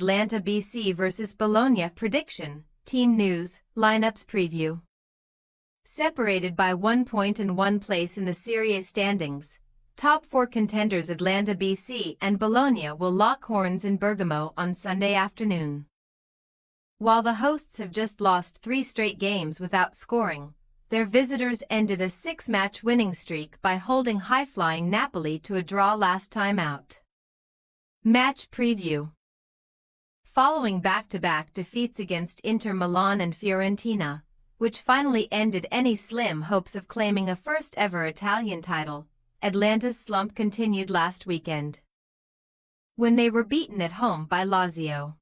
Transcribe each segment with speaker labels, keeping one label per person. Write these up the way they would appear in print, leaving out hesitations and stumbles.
Speaker 1: Atalanta BC vs Bologna prediction, team news, lineups preview. Separated by 1 point and 1 place in the Serie A standings, top 4 contenders Atalanta BC and Bologna will lock horns in Bergamo on Sunday afternoon. While the hosts have just lost 3 straight games without scoring, their visitors ended a 6-match winning streak by holding high-flying Napoli to a draw last time out. Match preview. Following back-to-back defeats against Inter Milan and Fiorentina, which finally ended any slim hopes of claiming a first-ever Italian title, Atalanta's slump continued last weekend, when they were beaten at home by Lazio.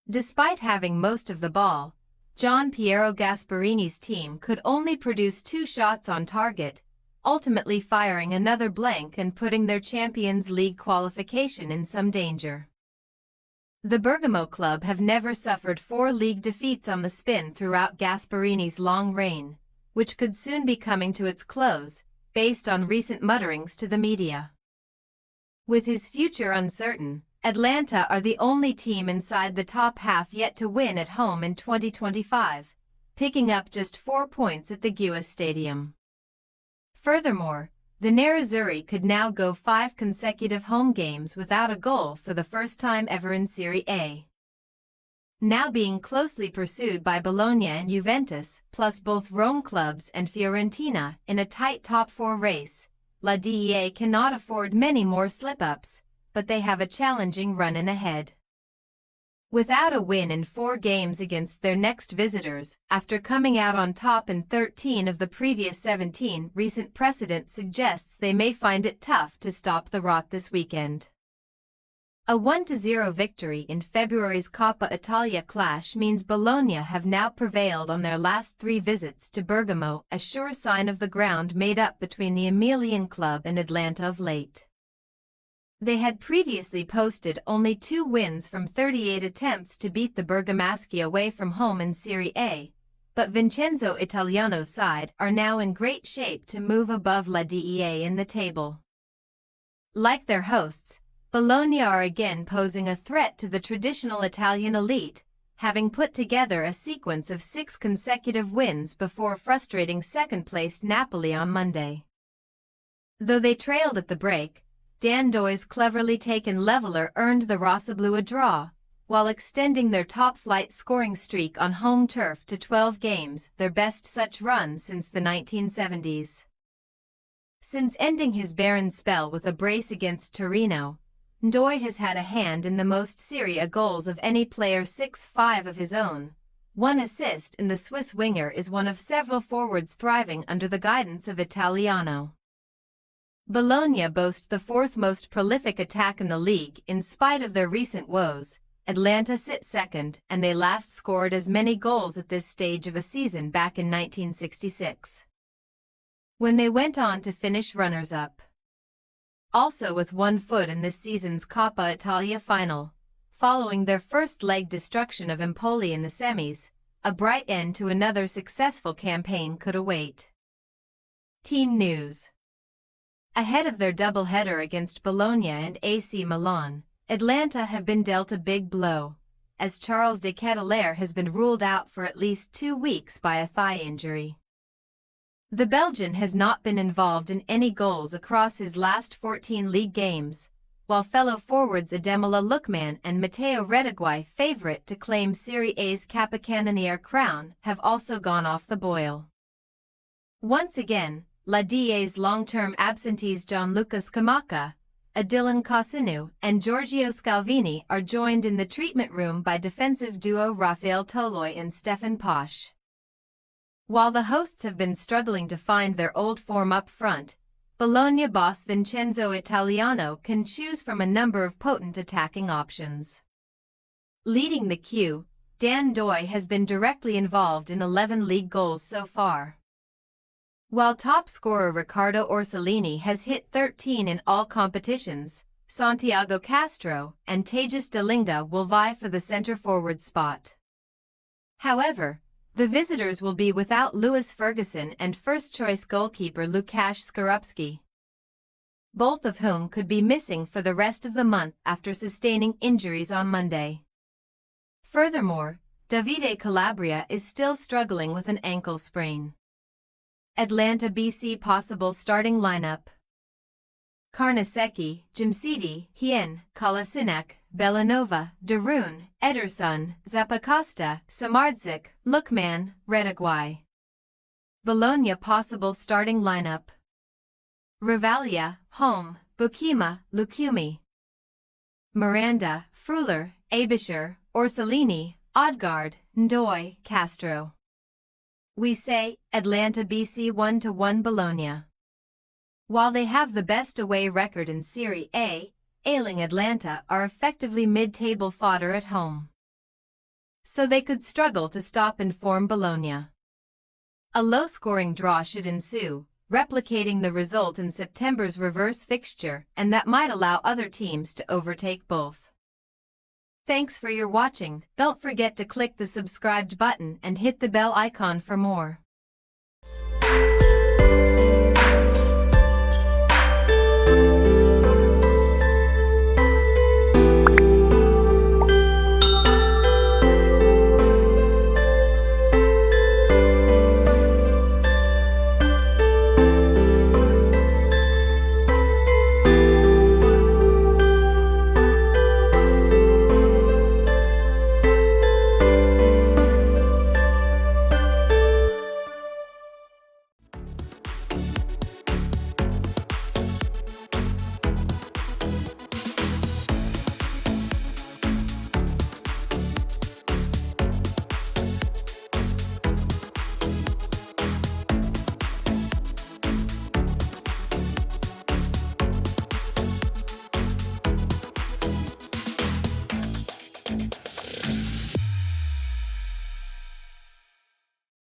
Speaker 1: Despite having most of the ball, Gian Piero Gasparini's team could only produce 2 shots on target, ultimately firing another blank and putting their Champions League qualification in some danger. The Bergamo club have never suffered 4 league defeats on the spin throughout Gasparini's long reign, which could soon be coming to its close, based on recent mutterings to the media. With his future uncertain, Atalanta are the only team inside the top half yet to win at home in 2025, picking up just 4 points at the Giuotti Stadium. Furthermore, the Nerazzurri could now go 5 consecutive home games without a goal for the first time ever in Serie A. Now being closely pursued by Bologna and Juventus, plus both Rome clubs and Fiorentina in a tight top 4 race, La Dea cannot afford many more slip-ups, but they have a challenging run-in ahead. Without a win in 4 games against their next visitors, after coming out on top in 13 of the previous 17, recent precedent suggests they may find it tough to stop the rot this weekend. A 1-0 victory in February's Coppa Italia clash means Bologna have now prevailed on their last 3 visits to Bergamo, a sure sign of the ground made up between the Emilian club and Atalanta of late. They had previously posted only 2 wins from 38 attempts to beat the Bergamaschi away from home in Serie A, but Vincenzo Italiano's side are now in great shape to move above La Dea in the table. Like their hosts, Bologna are again posing a threat to the traditional Italian elite, having put together a sequence of 6 consecutive wins before frustrating second-placed Napoli on Monday. Though they trailed at the break, Dan Doi's cleverly taken leveler earned the Rossoblu a draw, while extending their top-flight scoring streak on home turf to 12 games, their best such run since the 1970s. Since ending his barren spell with a brace against Torino, Ndoi has had a hand in the most Serie A goals of any player, 6-5 of his own. 1 assist, and the Swiss winger is one of several forwards thriving under the guidance of Italiano. Bologna boast the 4th most prolific attack in the league in spite of their recent woes. Atalanta sit second, and they last scored as many goals at this stage of a season back in 1966, when they went on to finish runners-up. Also with 1 foot in this season's Coppa Italia final, following their first leg destruction of Empoli in the semis, a bright end to another successful campaign could await. Team news. Ahead of their doubleheader against Bologna and AC Milan, Atalanta have been dealt a big blow, as Charles de Ketelaere has been ruled out for at least 2 weeks by a thigh injury. The Belgian has not been involved in any goals across his last 14 league games, while fellow forwards Ademola Lookman and Matteo Retegui, favorite to claim Serie A's Capocannoniere crown, have also gone off the boil. Once again, La Dea's long-term absentees Gianluca Scamacca, Adilan Cosinu, and Giorgio Scalvini are joined in the treatment room by defensive duo Rafael Toloi and Stefan Posch. While the hosts have been struggling to find their old form up front, Bologna boss Vincenzo Italiano can choose from a number of potent attacking options. Leading the queue, Dan Doi has been directly involved in 11 league goals so far, while top scorer Riccardo Orsolini has hit 13 in all competitions. Santiago Castro and Tejas Dalinga will vie for the center-forward spot. However, the visitors will be without Lewis Ferguson and first-choice goalkeeper Łukasz Skorupski. both of whom could be missing for the rest of the month after sustaining injuries on Monday. Furthermore, Davide Calabria is still struggling with an ankle sprain. Atalanta BC possible starting lineup: Carnesecchi, Jimsiti, Hien, Kolasinac, Belanova, Darun, Ederson, Zappacosta, Samardzik, Lookman, Redaguay. Bologna possible starting lineup: Rivaglia, Home, Bukima, Lucumi, Miranda, Fruler, Abisher, Orsolini, Odgaard, Ndoye, Castro. We say, Atalanta BC 1-1 Bologna. While they have the best away record in Serie A, ailing Atalanta are effectively mid-table fodder at home. So they could struggle to stop and form Bologna. A low-scoring draw should ensue, replicating the result in September's reverse fixture, and that might allow other teams to overtake both. Thanks for your watching. Don't forget to click the subscribed button and hit the bell icon for more.